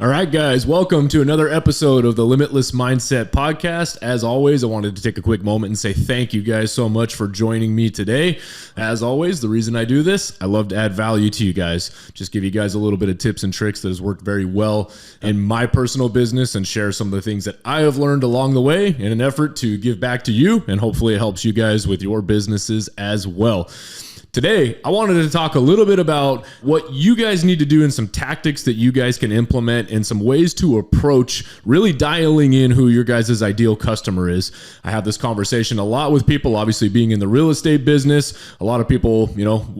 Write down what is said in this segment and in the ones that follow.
All right, guys, welcome to another episode of the Limitless Mindset Podcast. As always, I wanted to take a quick moment and say thank you guys so much for joining me today. As always, the reason I do this, I love to add value to you guys. Just give you guys a little bit of tips and tricks that has worked very well in my personal business and share some of the things that I have learned along the way in an effort to give back to you, and hopefully it helps you guys with your businesses as well. Today, I wanted to talk a little bit about what you guys need to do and some tactics that you guys can implement and some ways to approach really dialing in who your guys' ideal customer is. I have this conversation a lot with people, obviously being in the real estate business. A lot of people,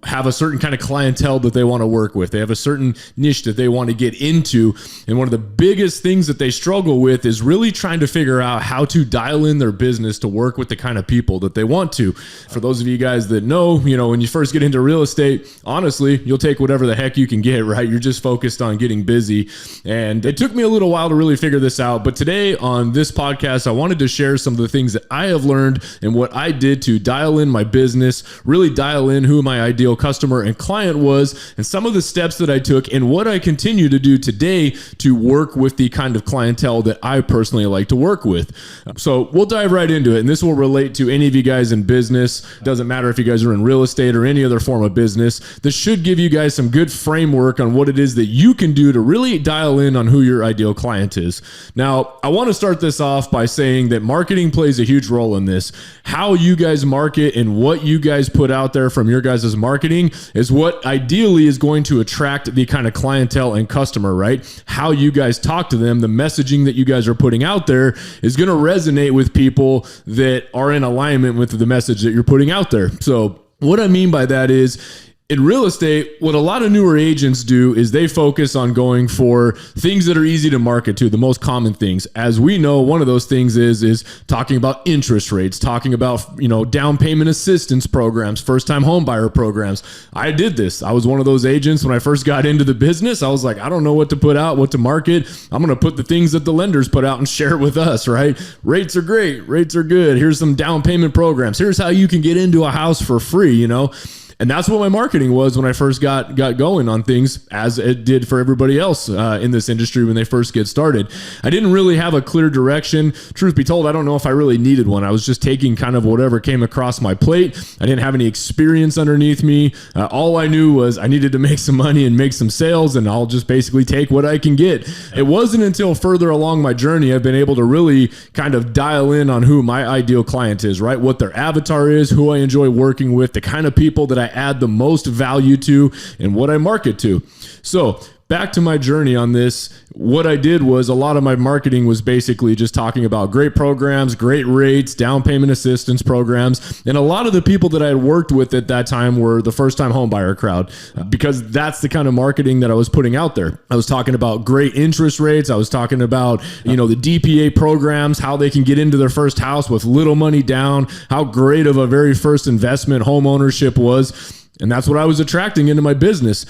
have a certain kind of clientele that they want to work with. They have a certain niche that they want to get into. And one of the biggest things that they struggle with is really trying to figure out how to dial in their business to work with the kind of people that they want to. For those of you guys that know, when you first get into real estate, honestly, you'll take whatever the heck you can get, right? You're just focused on getting busy. And it took me a little while to really figure this out. But today on this podcast, I wanted to share some of the things that I have learned and what I did to dial in my business, really dial in who my ideal customer and client was, and some of the steps that I took and what I continue to do today to work with the kind of clientele that I personally like to work with. So we'll dive right into it. And this will relate to any of you guys in business. Doesn't matter if you guys are in real estate or any other form of business. This should give you guys some good framework on what it is that you can do to really dial in on who your ideal client is. Now, I want to start this off by saying that marketing plays a huge role in this. How you guys market and what you guys put out there from your guys' marketing is what ideally is going to attract the kind of clientele and customer, right? How you guys talk to them, the messaging that you guys are putting out there is going to resonate with people that are in alignment with the message that you're putting out there. So what I mean by that is, in real estate, what a lot of newer agents do is they focus on going for things that are easy to market to, the most common things. As we know, one of those things is talking about interest rates, talking about, down payment assistance programs, first-time home buyer programs. I did this. I was one of those agents when I first got into the business. I was like, I don't know what to put out, what to market. I'm going to put the things that the lenders put out and share it with us, right? Rates are great. Rates are good. Here's some down payment programs. Here's how you can get into a house for free, And that's what my marketing was when I first got going on things, as it did for everybody else in this industry when they first get started. I didn't really have a clear direction. Truth be told, I don't know if I really needed one. I was just taking kind of whatever came across my plate. I didn't have any experience underneath me. All I knew was I needed to make some money and make some sales, and I'll just basically take what I can get. It wasn't until further along my journey I've been able to really kind of dial in on who my ideal client is, right? What their avatar is, who I enjoy working with, the kind of people that I add the most value to, and what I market to. So back to my journey on this, what I did was a lot of my marketing was basically just talking about great programs, great rates, down payment assistance programs. And a lot of the people that I had worked with at that time were the first-time home buyer crowd, because that's the kind of marketing that I was putting out there. I was talking about great interest rates. I was talking about, the DPA programs, how they can get into their first house with little money down, how great of a very first investment home ownership was. And that's what I was attracting into my business.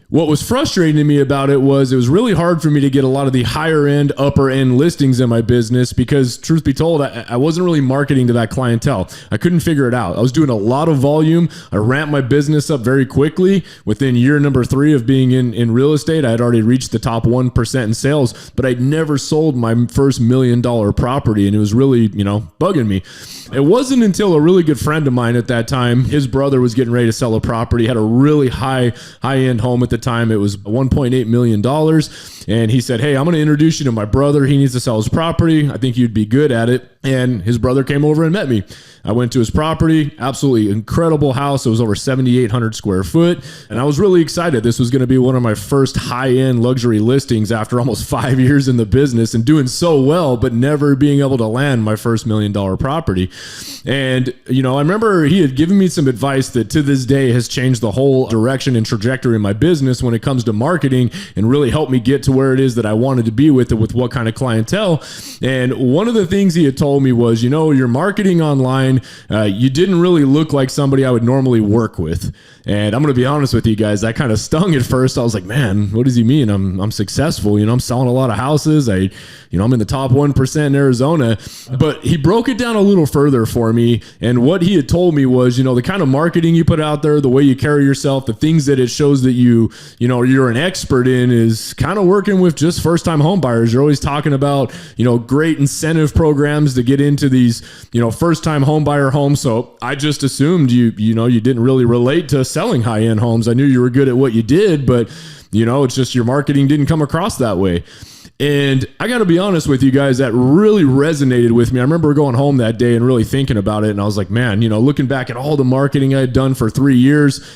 What was frustrating to me about it was really hard for me to get a lot of the higher end, upper end listings in my business because, truth be told, I wasn't really marketing to that clientele. I couldn't figure it out. I was doing a lot of volume. I ramped my business up very quickly. Within year number 3 of being in real estate, I had already reached the top 1% in sales, but I'd never sold my first $1 million property, and it was really, bugging me. It wasn't until a really good friend of mine at that time, his brother was getting ready to sell a property, had a really high-end home at the time. It was $1.8 million. And he said, hey, I'm going to introduce you to my brother. He needs to sell his property. I think you'd be good at it. And his brother came over and met me. I went to his property, absolutely incredible house. It was over 7,800 square foot. And I was really excited. This was going to be one of my first high-end luxury listings after almost 5 years in the business and doing so well, but never being able to land my first $1 million property. And, I remember he had given me some advice that to this day has changed the whole direction and trajectory of my business when it comes to marketing and really helped me get to where it is that I wanted to be with it, with what kind of clientele. And one of the things he had told told me was, your marketing online, you didn't really look like somebody I would normally work with. And I'm going to be honest with you guys, that kind of stung at first. I was like, man, what does he mean? I'm successful. I'm selling a lot of houses. I'm in the top 1% in Arizona. But he broke it down a little further for me. And what he had told me was, the kind of marketing you put out there, the way you carry yourself, the things that it shows that you're an expert in is kind of working with just first-time home buyers. You're always talking about, great incentive programs to get into these, first-time home buyer homes. So I just assumed you didn't really relate to selling high-end homes. I knew you were good at what you did, but it's just your marketing didn't come across that way. And I got to be honest with you guys, that really resonated with me. I remember going home that day and really thinking about it. And I was like, man, looking back at all the marketing I had done for 3 years,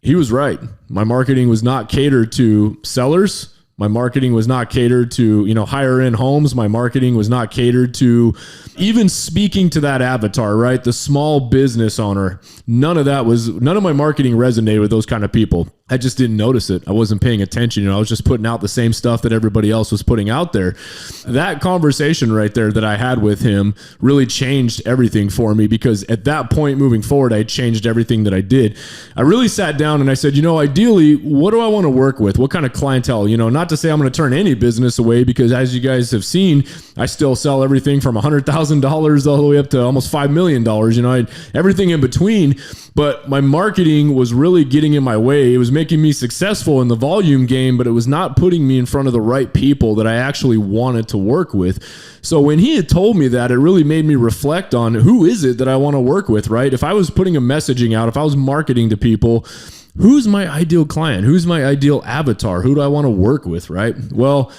he was right. My marketing was not catered to sellers. My marketing was not catered to, higher end homes. My marketing was not catered to even speaking to that avatar, right? The small business owner. None of my marketing resonated with those kind of people. I just didn't notice it. I wasn't paying attention. I was just putting out the same stuff that everybody else was putting out there. That conversation right there that I had with him really changed everything for me, because at that point moving forward, I changed everything that I did. I really sat down and I said, ideally, what do I want to work with? What kind of clientele? Not to say I'm going to turn any business away, because as you guys have seen, I still sell everything from $100,000 all the way up to almost $5 million, everything in between. But my marketing was really getting in my way. It was making me successful in the volume game, but it was not putting me in front of the right people that I actually wanted to work with. So when he had told me that, it really made me reflect on who is it that I want to work with, right? If I was putting a messaging out, if I was marketing to people, who's my ideal client? Who's my ideal avatar? Who do I want to work with, right? Well,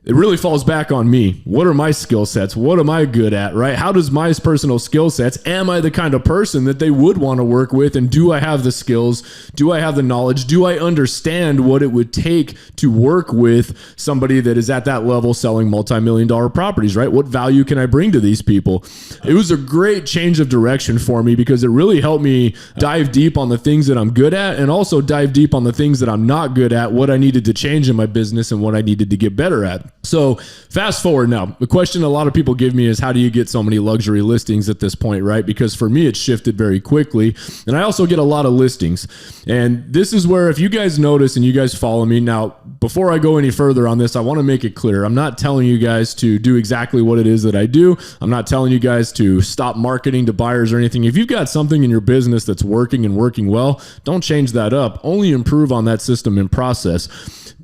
it really falls back on me. What are my skill sets? What am I good at, right? How does my personal skill sets, am I the kind of person that they would want to work with? And do I have the skills? Do I have the knowledge? Do I understand what it would take to work with somebody that is at that level selling multi-million-dollar properties, right? What value can I bring to these people? It was a great change of direction for me, because it really helped me dive deep on the things that I'm good at, and also dive deep on the things that I'm not good at, what I needed to change in my business and what I needed to get better at. So fast forward now, the question a lot of people give me is, how do you get so many luxury listings at this point, right? Because for me, it shifted very quickly. And I also get a lot of listings. And this is where, if you guys notice and you guys follow me now, before I go any further on this, I want to make it clear. I'm not telling you guys to do exactly what it is that I do. I'm not telling you guys to stop marketing to buyers or anything. If you've got something in your business that's working and working well, don't change that up. Only improve on that system and process.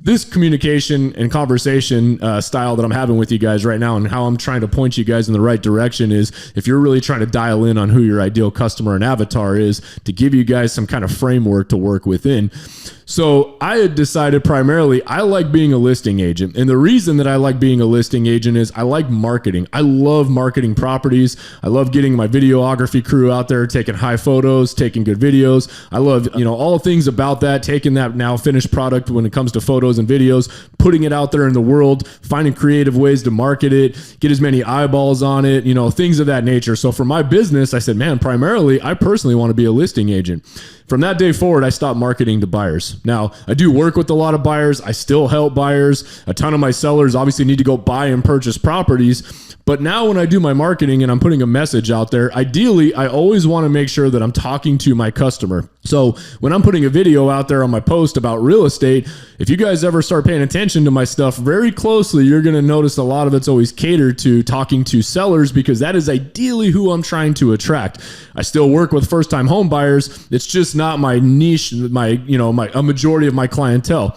This communication and conversation style that I'm having with you guys right now, and how I'm trying to point you guys in the right direction, is if you're really trying to dial in on who your ideal customer and avatar is, to give you guys some kind of framework to work within. So I had decided primarily I like being a listing agent. And the reason that I like being a listing agent is I like marketing. I love marketing properties. I love getting my videography crew out there, taking high photos, taking good videos. I love, all things about that, taking that now finished product when it comes to photos and videos, putting it out there in the world, finding creative ways to market it, get as many eyeballs on it, things of that nature. So for my business, I said, man, primarily, I personally want to be a listing agent. From that day forward, I stopped marketing to buyers. Now, I do work with a lot of buyers. I still help buyers. A ton of my sellers obviously need to go buy and purchase properties. But now when I do my marketing and I'm putting a message out there, ideally, I always want to make sure that I'm talking to my customer. So when I'm putting a video out there on my post about real estate, if you guys ever start paying attention to my stuff very closely, you're going to notice a lot of it's always catered to talking to sellers, because that is ideally who I'm trying to attract. I still work with first-time home buyers. It's just not my niche, a majority of my clientele.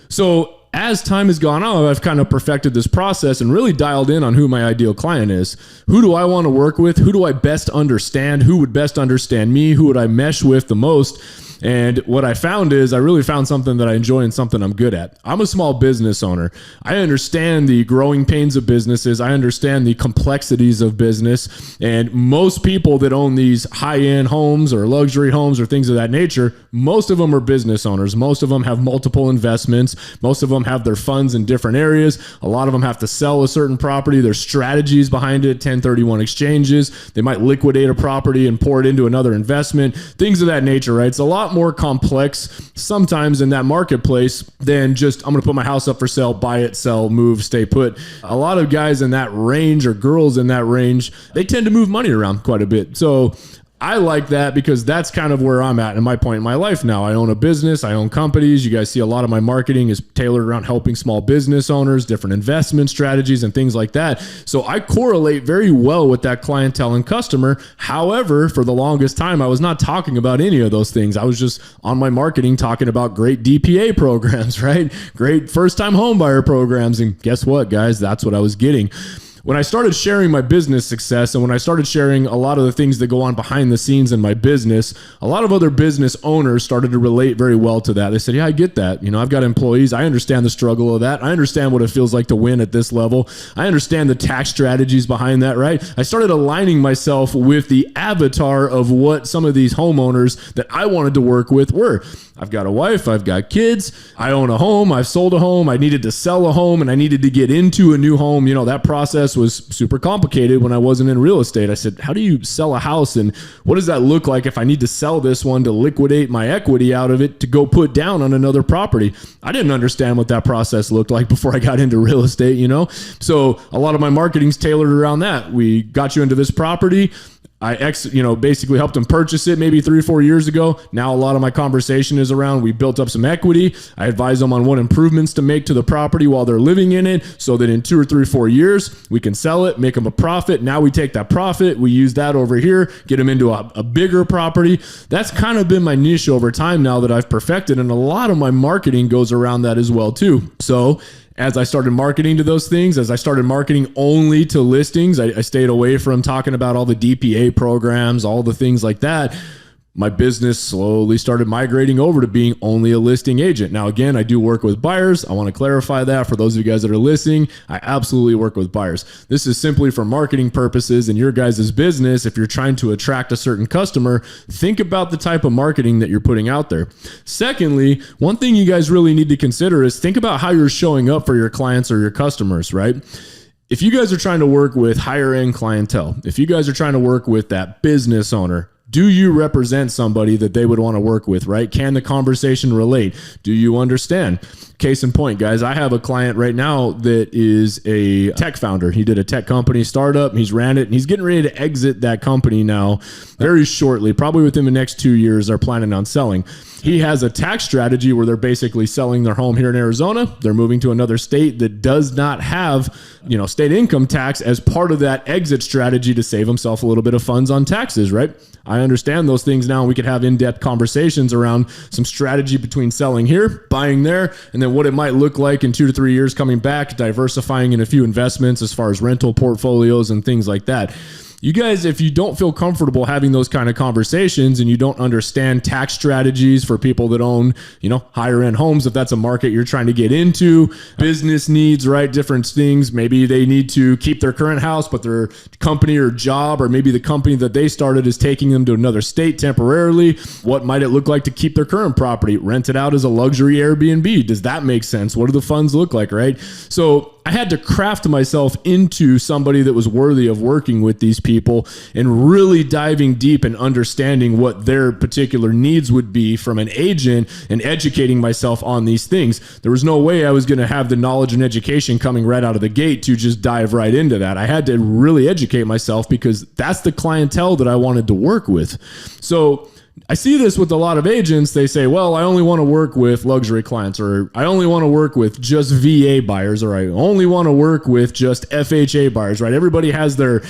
So as time has gone on, I've kind of perfected this process and really dialed in on who my ideal client is. Who do I want to work with? Who do I best understand? Who would best understand me? Who would I mesh with the most? And what I found is I really found something that I enjoy and something I'm good at. I'm a small business owner. I understand the growing pains of businesses. I understand the complexities of business. And most people that own these high-end homes or luxury homes or things of that nature, most of them are business owners. Most of them have multiple investments. Most of them have their funds in different areas. A lot of them have to sell a certain property. There's strategies behind it, 1031 exchanges. They might liquidate a property and pour it into another investment, things of that nature, right? It's a lot more complex sometimes in that marketplace than just, I'm going to put my house up for sale, buy it, sell, move, stay put. A lot of guys in that range or girls in that range, they tend to move money around quite a bit. So I like that because that's kind of where I'm at in my point in my life now. I own a business. I own companies. You guys see a lot of my marketing is tailored around helping small business owners, different investment strategies and things like that. So I correlate very well with that clientele and customer. However, for the longest time, I was not talking about any of those things. I was just on my marketing talking about great DPA programs, right? Great first-time home buyer programs. And guess what, guys? That's what I was getting. When I started sharing my business success and when I started sharing a lot of the things that go on behind the scenes in my business, a lot of other business owners started to relate very well to that. They said, yeah, I get that. You know, I've got employees. I understand the struggle of that. I understand what it feels like to win at this level. I understand the tax strategies behind that, right? I started aligning myself with the avatar of what some of these homeowners that I wanted to work with were. I've got a wife. I've got kids. I own a home. I've sold a home. I needed to sell a home and I needed to get into a new home. You know, that process was super complicated when I wasn't in real estate. I said, how do you sell a house? And what does that look like if I need to sell this one to liquidate my equity out of it to go put down on another property? I didn't understand what that process looked like before I got into real estate, you know? So a lot of my marketing's tailored around that. We got you into this property. I basically helped them purchase it maybe 3 or 4 years ago. Now a lot of my conversation is around, we built up some equity. I advise them on what improvements to make to the property while they're living in it so that in 2 or 3 or 4 years, we can sell it, make them a profit. Now we take that profit, we use that over here, get them into a bigger property. That's kind of been my niche over time now that I've perfected. And a lot of my marketing goes around that as well too. So as I started marketing to those things, as I started marketing only to listings, I stayed away from talking about all the DPA programs, all the things like that. My business slowly started migrating over to being only a listing agent. Now, again, I do work with buyers. I want to clarify that for those of you guys that are listening. I absolutely work with buyers. This is simply for marketing purposes in your guys' business. If you're trying to attract a certain customer, think about the type of marketing that you're putting out there. Secondly, one thing you guys really need to consider is think about how you're showing up for your clients or your customers, right? If you guys are trying to work with higher end clientele, if you guys are trying to work with that business owner, do you represent somebody that they would want to work with, right? Can the conversation relate? Do you understand? Case in point, guys, I have a client right now that is a tech founder. He did a tech company startup. He's ran it and he's getting ready to exit that company now very shortly, probably within the next 2 years. They're planning on selling. He has a tax strategy where they're basically selling their home here in Arizona. They're moving to another state that does not have, state income tax as part of that exit strategy to save himself a little bit of funds on taxes, right? I understand those things now. We could have in-depth conversations around some strategy between selling here, buying there, and then what it might look like in 2 to 3 years coming back, diversifying in a few investments as far as rental portfolios and things like that. You guys, if you don't feel comfortable having those kind of conversations and you don't understand tax strategies for people that own, higher end homes, if that's a market you're trying to get into, business needs, right? Different things. Maybe they need to keep their current house, but their company or job, or maybe the company that they started is taking them to another state temporarily. What might it look like to keep their current property? Rent it out as a luxury Airbnb. Does that make sense? What do the funds look like, right? So I had to craft myself into somebody that was worthy of working with these people and really diving deep and understanding what their particular needs would be from an agent and educating myself on these things. There was no way I was going to have the knowledge and education coming right out of the gate to just dive right into that. I had to really educate myself because that's the clientele that I wanted to work with. So I see this with a lot of agents. They say, well, I only want to work with luxury clients, or I only want to work with just VA buyers, or I only want to work with just FHA buyers, right? Everybody has their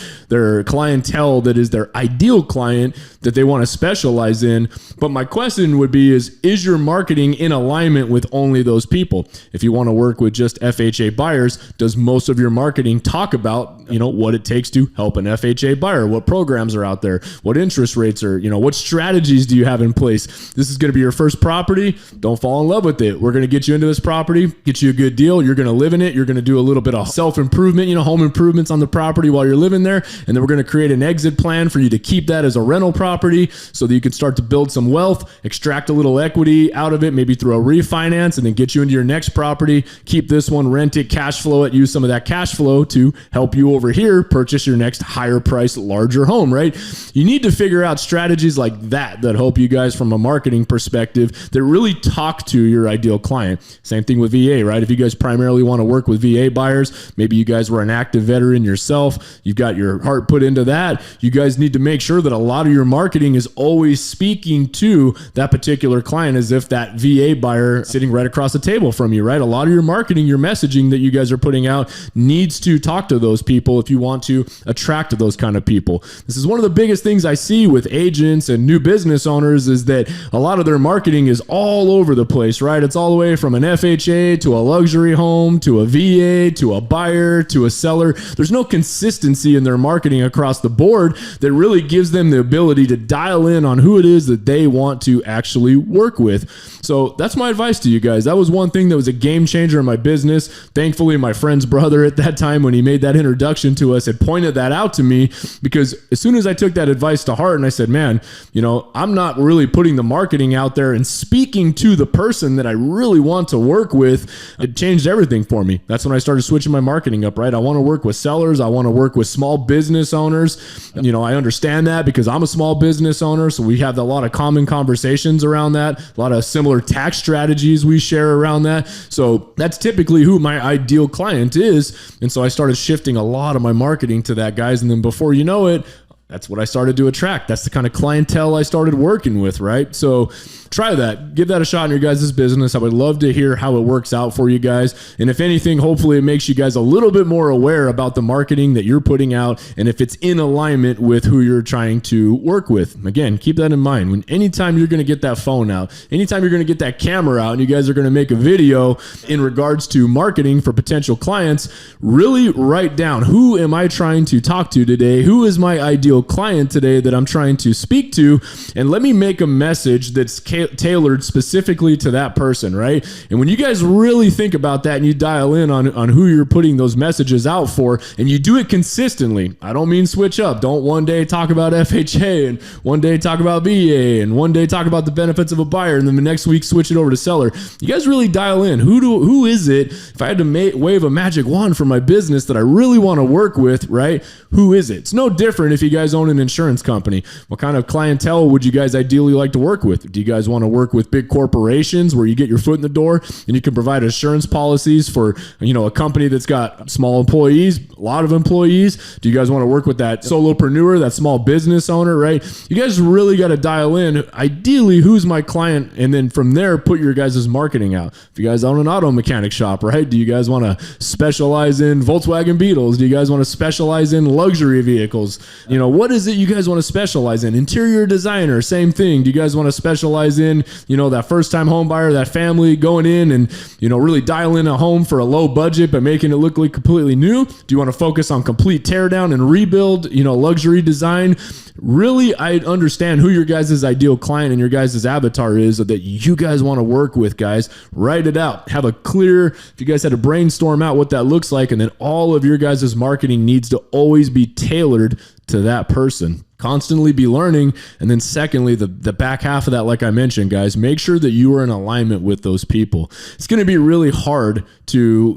clientele that is their ideal client that they want to specialize in. But my question would be is your marketing in alignment with only those people? If you want to work with just FHA buyers, does most of your marketing talk about, what it takes to help an FHA buyer? What programs are out there? What interest rates are, what strategies do you have in place? This is going to be your first property. Don't fall in love with it. We're going to get you into this property, get you a good deal. You're going to live in it. You're going to do a little bit of self-improvement, home improvements on the property while you're living there. And then we're going to create an exit plan for you to keep that as a rental property so that you can start to build some wealth, extract a little equity out of it, maybe through a refinance, and then get you into your next property, keep this one, rent it, cash flow it, use some of that cash flow to help you over here purchase your next higher price, larger home, right? You need to figure out strategies like that that help you guys from a marketing perspective that really talk to your ideal client. Same thing with VA, right? If you guys primarily want to work with VA buyers, maybe you guys were an active veteran yourself, you've got your heart put into that, you guys need to make sure that a lot of your marketing is always speaking to that particular client as if that VA buyer sitting right across the table from you, right? A lot of your marketing, your messaging that you guys are putting out needs to talk to those people if you want to attract those kind of people. This is one of the biggest things I see with agents and new business owners is that a lot of their marketing is all over the place, right? It's all the way from an FHA to a luxury home to a VA to a buyer to a seller. There's no consistency in their marketing across the board that really gives them the ability to dial in on who it is that they want to actually work with. So that's my advice to you guys. That was one thing that was a game changer in my business. Thankfully, my friend's brother at that time, when he made that introduction to us, had pointed that out to me, because as soon as I took that advice to heart and I said, man, I'm not really putting the marketing out there and speaking to the person that I really want to work with, it changed everything for me. That's when I started switching my marketing up, right? I want to work with sellers. I want to work with small business owners. I understand that because I'm a small business owner. So we have a lot of common conversations around that, a lot of similar tax strategies we share around that. So that's typically who my ideal client is. And so I started shifting a lot of my marketing to that, guys. And then before you know it, that's what I started to attract. That's the kind of clientele I started working with, right? So try that. Give that a shot in your guys' business. I would love to hear how it works out for you guys. And if anything, hopefully it makes you guys a little bit more aware about the marketing that you're putting out and if it's in alignment with who you're trying to work with. Again, keep that in mind. Anytime you're going to get that phone out, anytime you're going to get that camera out and you guys are going to make a video in regards to marketing for potential clients, really write down, who am I trying to talk to today? Who is my ideal client today that I'm trying to speak to? And let me make a message that's tailored specifically to that person, right? And when you guys really think about that and you dial in on who you're putting those messages out for, and you do it consistently, I don't mean switch up. Don't one day talk about FHA and one day talk about VA and one day talk about the benefits of a buyer and then the next week switch it over to seller. You guys really dial in. Who is it? If I had to wave a magic wand for my business that I really want to work with, right? Who is it? It's no different if you guys own an insurance company. What kind of clientele would you guys ideally like to work with? Do you guys want to work with big corporations where you get your foot in the door and you can provide insurance policies for, a company that's got small employees, a lot of employees? Do you guys want to work with that solopreneur, that small business owner, right? You guys really got to dial in, ideally, who's my client? And then from there, put your guys' marketing out. If you guys own an auto mechanic shop, right? Do you guys want to specialize in Volkswagen Beetles? Do you guys want to specialize in luxury vehicles? What is it you guys want to specialize in? Interior designer, same thing. Do you guys want to specialize in, that first time home buyer, that family going in and, really dial in a home for a low budget, but making it look like completely new? Do you want to focus on complete tear down and rebuild, luxury design? Really, I understand who your guys' ideal client and your guys' avatar is that you guys want to work with, guys. Write it out. Have a clear, if you guys had to brainstorm out what that looks like, and then all of your guys' marketing needs to always be tailored to that person. Constantly be learning. And then secondly, the back half of that, like I mentioned, guys, make sure that you are in alignment with those people. It's going to be really hard to,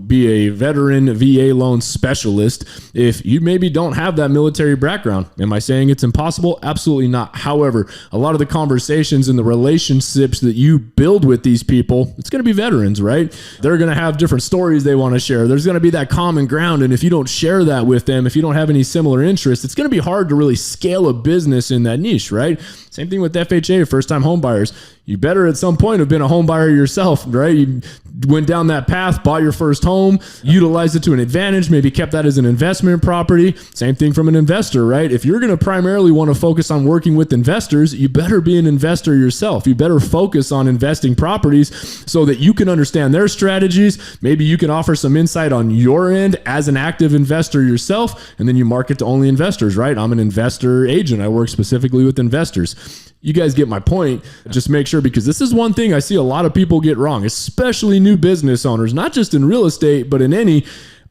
be a veteran VA loan specialist if you maybe don't have that military background. Am I saying it's impossible? Absolutely not. However, a lot of the conversations and the relationships that you build with these people, it's going to be veterans, right? They're going to have different stories they want to share. There's going to be that common ground. And if you don't share that with them, if you don't have any similar interests, it's going to be hard to really scale a business in that niche, right? Same thing with FHA, first-time home buyers. You better at some point have been a home buyer yourself, right? You went down that path, bought your first home, utilized it to an advantage, maybe kept that as an investment property. Same thing from an investor, right? If you're going to primarily want to focus on working with investors, you better be an investor yourself. You better focus on investing properties so that you can understand their strategies. Maybe you can offer some insight on your end as an active investor yourself, and then you market to only investors, right? I'm an investor agent. I work specifically with investors. You guys get my point. Just make sure, because this is one thing I see a lot of people get wrong, especially new business owners, not just in real estate, but in any.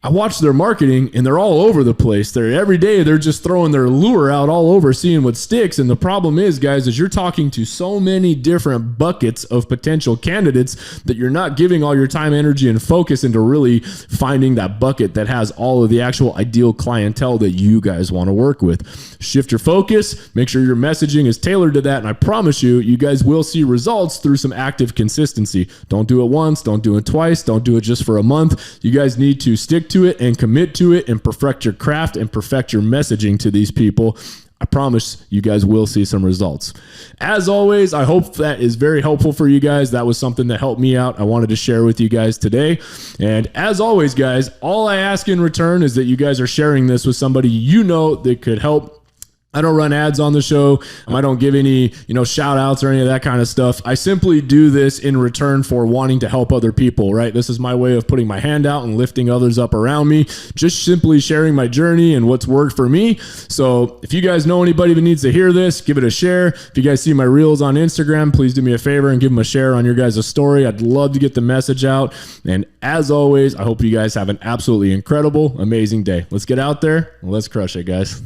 I watch their marketing and they're all over the place. Every day they're just throwing their lure out all over, seeing what sticks. And the problem is, guys, is you're talking to so many different buckets of potential candidates that you're not giving all your time, energy, and focus into really finding that bucket that has all of the actual ideal clientele that you guys want to work with. Shift your focus, make sure your messaging is tailored to that. And I promise you, you guys will see results through some active consistency. Don't do it once, don't do it twice, don't do it just for a month. You guys need to stick to it and commit to it and perfect your craft and perfect your messaging to these people. I promise you guys will see some results. As always, I hope that is very helpful for you guys. That was something that helped me out. I wanted to share with you guys today. And as always, guys, all I ask in return is that you guys are sharing this with somebody you know that could help. I don't run ads on the show. I don't give any, shout outs or any of that kind of stuff. I simply do this in return for wanting to help other people, right? This is my way of putting my hand out and lifting others up around me, just simply sharing my journey and what's worked for me. So if you guys know anybody that needs to hear this, give it a share. If you guys see my reels on Instagram, please do me a favor and give them a share on your guys' story. I'd love to get the message out. And as always, I hope you guys have an absolutely incredible, amazing day. Let's get out there and let's crush it, guys.